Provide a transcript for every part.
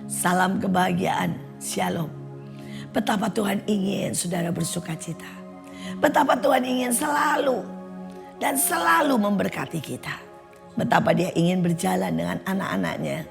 Salam kebahagiaan, shalom. Betapa Tuhan ingin saudara bersuka cita. Betapa Tuhan ingin selalu dan selalu memberkati kita. Betapa dia ingin berjalan dengan anak-anaknya.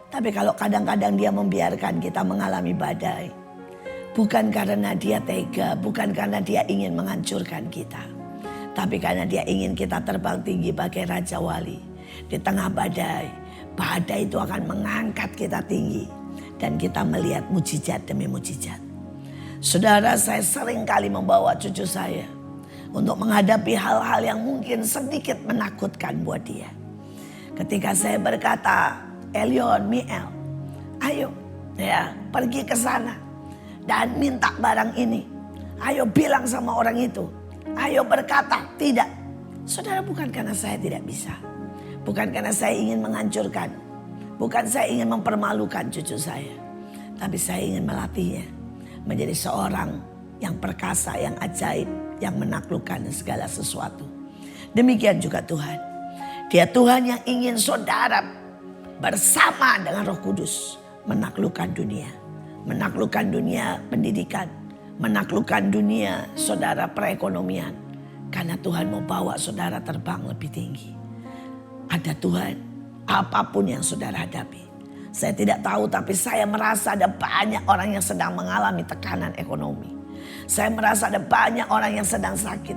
Tapi kalau kadang-kadang dia membiarkan kita mengalami badai. Bukan karena dia tega, bukan karena dia ingin menghancurkan kita. Tapi karena dia ingin kita terbang tinggi bagai Raja Wali. Di tengah badai, badai itu akan mengangkat kita tinggi. Dan kita melihat mujizat demi mujizat. Saudara, saya sering kali membawa cucu saya untuk menghadapi hal-hal yang mungkin sedikit menakutkan buat dia. Ketika saya berkata, Elion, Miel, ayo ya pergi ke sana dan minta barang ini. Ayo bilang sama orang itu. Ayo berkata, tidak. Saudara, bukan karena saya tidak bisa. Bukan karena saya ingin menghancurkan. Bukan saya ingin mempermalukan cucu saya. Tapi saya ingin melatihnya menjadi seorang yang perkasa, yang ajaib, yang menaklukkan segala sesuatu. Demikian juga Tuhan. Dia Tuhan yang ingin saudara bersama dengan Roh Kudus menaklukkan dunia. Menaklukkan dunia pendidikan. Menaklukkan dunia saudara perekonomian. Karena Tuhan mau bawa saudara terbang lebih tinggi. Ada Tuhan. Apapun yang saudara hadapi. Saya tidak tahu, tapi saya merasa ada banyak orang yang sedang mengalami tekanan ekonomi. Saya merasa ada banyak orang yang sedang sakit.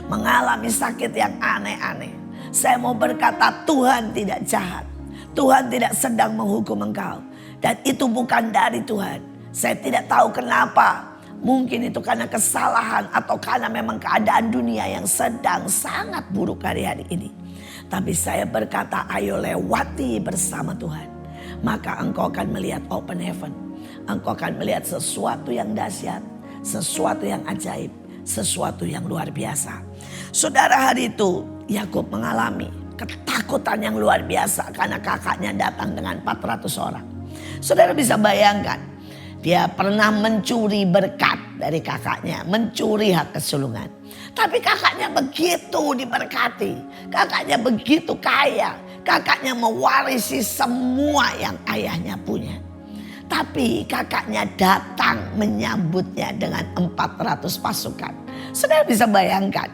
Mengalami sakit yang aneh-aneh. Saya mau berkata, Tuhan tidak jahat. Tuhan tidak sedang menghukum engkau. Dan itu bukan dari Tuhan. Saya tidak tahu kenapa. Mungkin itu karena kesalahan atau karena memang keadaan dunia yang sedang sangat buruk hari-hari ini. Tapi saya berkata, ayo lewati bersama Tuhan. Maka engkau akan melihat open heaven. Engkau akan melihat sesuatu yang dahsyat. Sesuatu yang ajaib. Sesuatu yang luar biasa. Saudara, hari itu Yakub mengalami ketakutan yang luar biasa. Karena kakaknya datang dengan 400 orang. Saudara bisa bayangkan. Dia pernah mencuri berkat dari kakaknya. Mencuri hak kesulungan. Tapi kakaknya begitu diberkati. Kakaknya begitu kaya. Kakaknya mewarisi semua yang ayahnya punya. Tapi kakaknya datang menyambutnya dengan 400 pasukan. Saudara bisa bayangkan.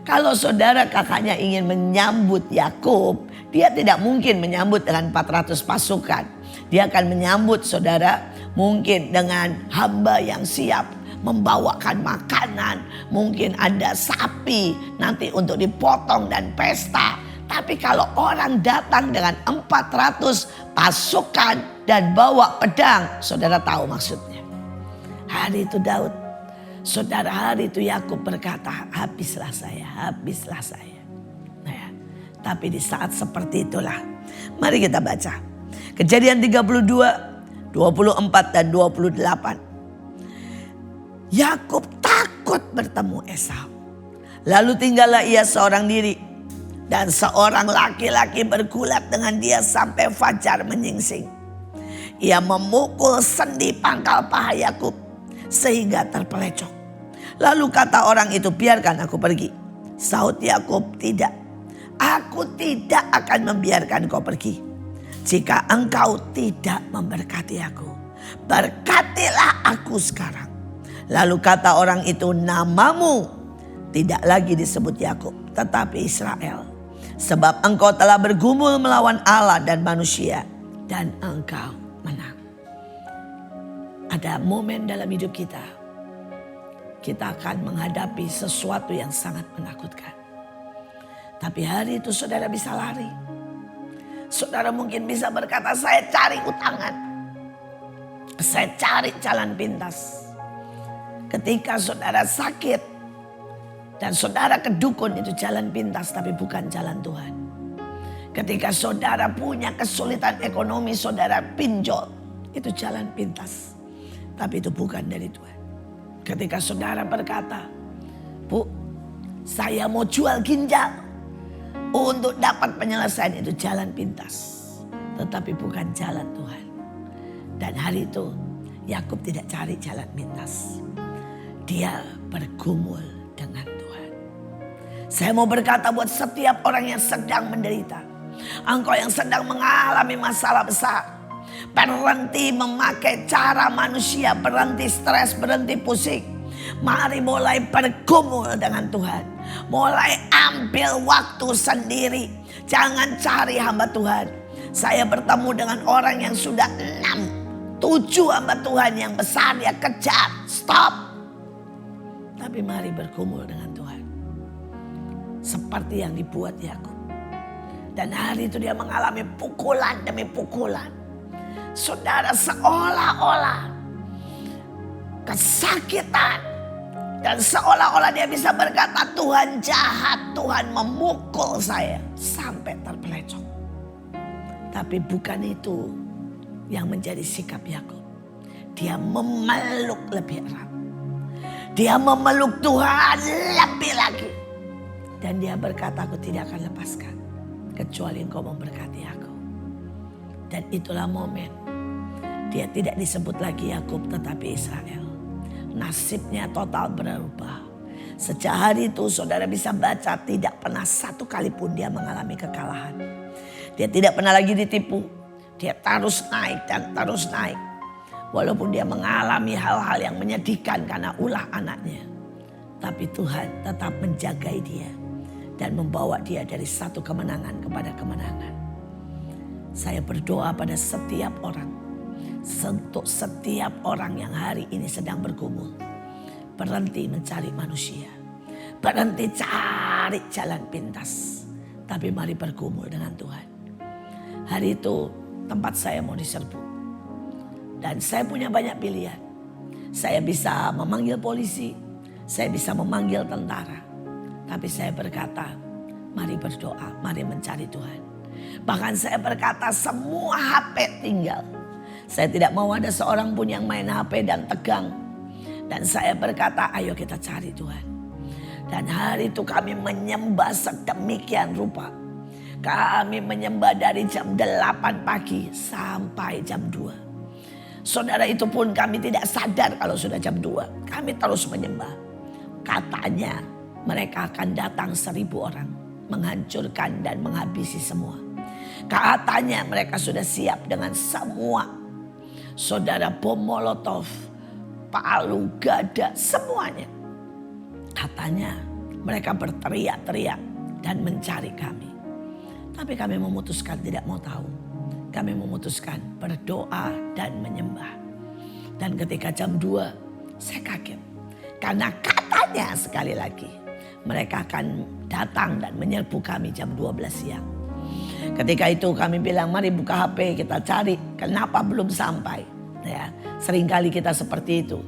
Kalau saudara kakaknya ingin menyambut Yakub, dia tidak mungkin menyambut dengan 400 pasukan. Dia akan menyambut saudara mungkin dengan hamba yang siap membawakan makanan. Mungkin ada sapi nanti untuk dipotong dan pesta. Tapi kalau orang datang dengan 400 pasukan dan bawa pedang, saudara tahu maksudnya. Hari itu Daud, saudara, hari itu Yakub berkata, habislah saya, habislah saya. Nah, tapi di saat seperti itulah, mari kita baca. Kejadian 32, 24 dan 28. Yakub takut bertemu Esau. Lalu tinggallah ia seorang diri. Dan seorang laki-laki bergulat dengan dia sampai fajar menyingsing. Ia memukul sendi pangkal paha Yakub sehingga terpelecok. Lalu kata orang itu, biarkan aku pergi. Sahut Yakub, tidak. Aku tidak akan membiarkan kau pergi. Jika engkau tidak memberkati aku, berkatilah aku sekarang. Lalu kata orang itu, namamu tidak lagi disebut Yakub, tetapi Israel. Sebab engkau telah bergumul melawan Allah dan manusia, dan engkau menang. Ada momen dalam hidup kita, kita akan menghadapi sesuatu yang sangat menakutkan. Tapi hari itu saudara bisa lari. Saudara mungkin bisa berkata, saya cari utangan. Saya cari jalan pintas. Ketika saudara sakit dan saudara ke dukun, itu jalan pintas tapi bukan jalan Tuhan. Ketika saudara punya kesulitan ekonomi, saudara pinjol, itu jalan pintas. Tapi itu bukan dari Tuhan. Ketika saudara berkata, Bu, saya mau jual ginjal untuk dapat penyelesaian, itu jalan pintas. Tetapi bukan jalan Tuhan. Dan hari itu Yakub tidak cari jalan pintas. Dia bergumul dengan Tuhan. Saya mau berkata buat setiap orang yang sedang menderita. Engkau yang sedang mengalami masalah besar. Berhenti memakai cara manusia, berhenti stres, berhenti pusing. Mari mulai bergumul dengan Tuhan. Mulai ambil waktu sendiri. Jangan cari hamba Tuhan. Saya bertemu dengan orang yang sudah 6, 7 hamba Tuhan yang besar dia kejar. Stop. Tapi mari bergumul dengan Tuhan. Seperti yang dibuat Yakub. Dan hari itu dia mengalami pukulan demi pukulan. Saudara, seolah-olah kesakitan. Dan seolah-olah dia bisa berkata, Tuhan jahat, Tuhan memukul saya sampai terpelecok. Tapi bukan itu yang menjadi sikap Yakub. Dia memeluk lebih erat. Dia memeluk Tuhan lebih lagi. Dan dia berkata, aku tidak akan lepaskan kecuali engkau memberkati aku. Dan itulah momen. Dia tidak disebut lagi Yakub tetapi Israel. Nasibnya total berubah. Sejak hari itu saudara bisa baca, tidak pernah satu kali pun dia mengalami kekalahan. Dia tidak pernah lagi ditipu. Dia terus naik dan terus naik. Walaupun dia mengalami hal-hal yang menyedihkan karena ulah anaknya. Tapi Tuhan tetap menjagai dia. Dan membawa dia dari satu kemenangan kepada kemenangan. Saya berdoa pada setiap orang. Untuk setiap orang yang hari ini sedang bergumul. Berhenti mencari manusia. Berhenti cari jalan pintas. Tapi mari bergumul dengan Tuhan. Hari itu tempat saya mau diserbu. Dan saya punya banyak pilihan. Saya bisa memanggil polisi. Saya bisa memanggil tentara. Tapi saya berkata, mari berdoa, mari mencari Tuhan. Bahkan saya berkata semua HP tinggal. Saya tidak mau ada seorang pun yang main HP dan tegang. Dan saya berkata, ayo kita cari Tuhan. Dan hari itu kami menyembah sedemikian rupa. Kami menyembah dari jam 8 pagi sampai jam 2. Saudara, itu pun kami tidak sadar kalau sudah jam 2. Kami terus menyembah. Katanya mereka akan datang 1.000 orang. Menghancurkan dan menghabisi semua. Katanya mereka sudah siap dengan semua. Saudara, bom molotov, palu, gada, semuanya. Katanya mereka berteriak-teriak dan mencari kami. Tapi kami memutuskan tidak mau tahu. Kami memutuskan berdoa dan menyembah. Dan ketika jam 2 saya kaget. Karena katanya sekali lagi mereka akan datang dan menyerbu kami jam 12 siang. Ketika itu kami bilang, mari buka HP kita cari kenapa belum sampai. Ya, seringkali kita seperti itu.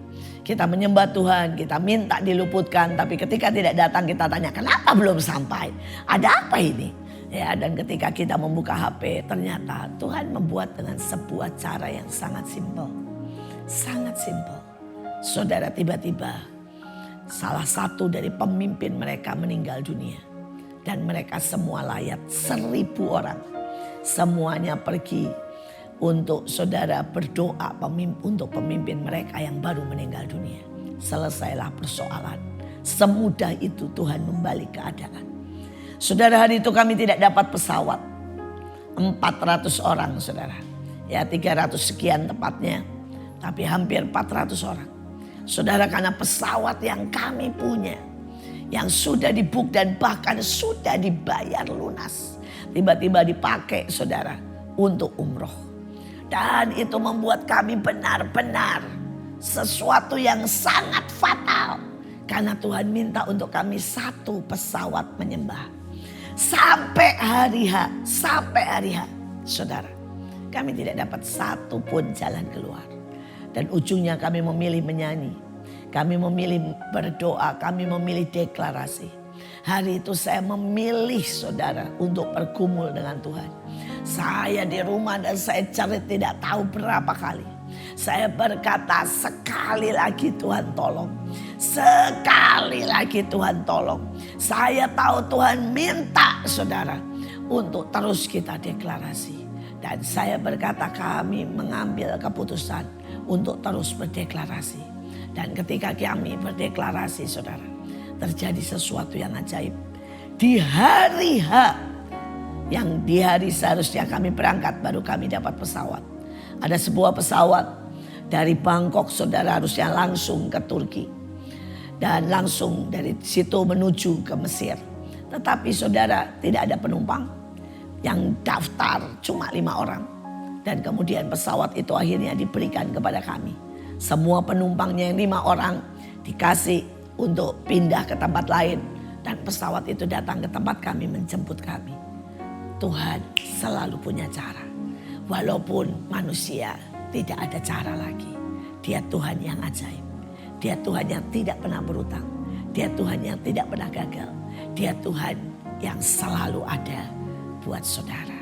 Kita menyembah Tuhan, kita minta diluputkan. Tapi ketika tidak datang kita tanya, kenapa belum sampai? Ada apa ini? Ya, dan ketika kita membuka HP, ternyata Tuhan membuat dengan sebuah cara yang sangat simpel. Sangat simpel. Saudara, tiba-tiba salah satu dari pemimpin mereka meninggal dunia. Dan mereka semua layat 1.000 orang. Semuanya pergi untuk saudara berdoa untuk pemimpin mereka yang baru meninggal dunia. Selesailah persoalan. Semudah itu Tuhan membalik keadaan. Saudara, hari itu kami tidak dapat pesawat. 400 orang saudara. Ya 300 sekian tepatnya. Tapi hampir 400 orang. Saudara, karena pesawat yang kami punya. Yang sudah dibook dan bahkan sudah dibayar lunas. Tiba-tiba dipakai saudara untuk umroh. Dan itu membuat kami benar-benar sesuatu yang sangat fatal. Karena Tuhan minta untuk kami satu pesawat menyembah. Sampai hari H. Saudara, kami tidak dapat satu pun jalan keluar. Dan ujungnya kami memilih menyanyi. Kami memilih berdoa, kami memilih deklarasi. Hari itu saya memilih saudara untuk bergumul dengan Tuhan. Saya di rumah dan saya cari tidak tahu berapa kali. Saya berkata sekali lagi Tuhan tolong. Sekali lagi Tuhan tolong. Saya tahu Tuhan minta saudara untuk terus kita deklarasi. Dan saya berkata kami mengambil keputusan untuk terus berdeklarasi. Dan ketika kami berdeklarasi saudara, terjadi sesuatu yang ajaib. Di hari H, yang di hari seharusnya kami berangkat baru kami dapat pesawat. Ada sebuah pesawat dari Bangkok, saudara, harusnya langsung ke Turki. Dan langsung dari situ menuju ke Mesir. Tetapi saudara, tidak ada penumpang. Yang daftar cuma 5 orang. Dan kemudian pesawat itu akhirnya diberikan kepada kami. Semua penumpangnya yang 5 orang dikasih untuk pindah ke tempat lain. Dan pesawat itu datang ke tempat kami, menjemput kami. Tuhan selalu punya cara. Walaupun manusia tidak ada cara lagi. Dia Tuhan yang ajaib. Dia Tuhan yang tidak pernah berutang. Dia Tuhan yang tidak pernah gagal. Dia Tuhan yang selalu ada buat saudara.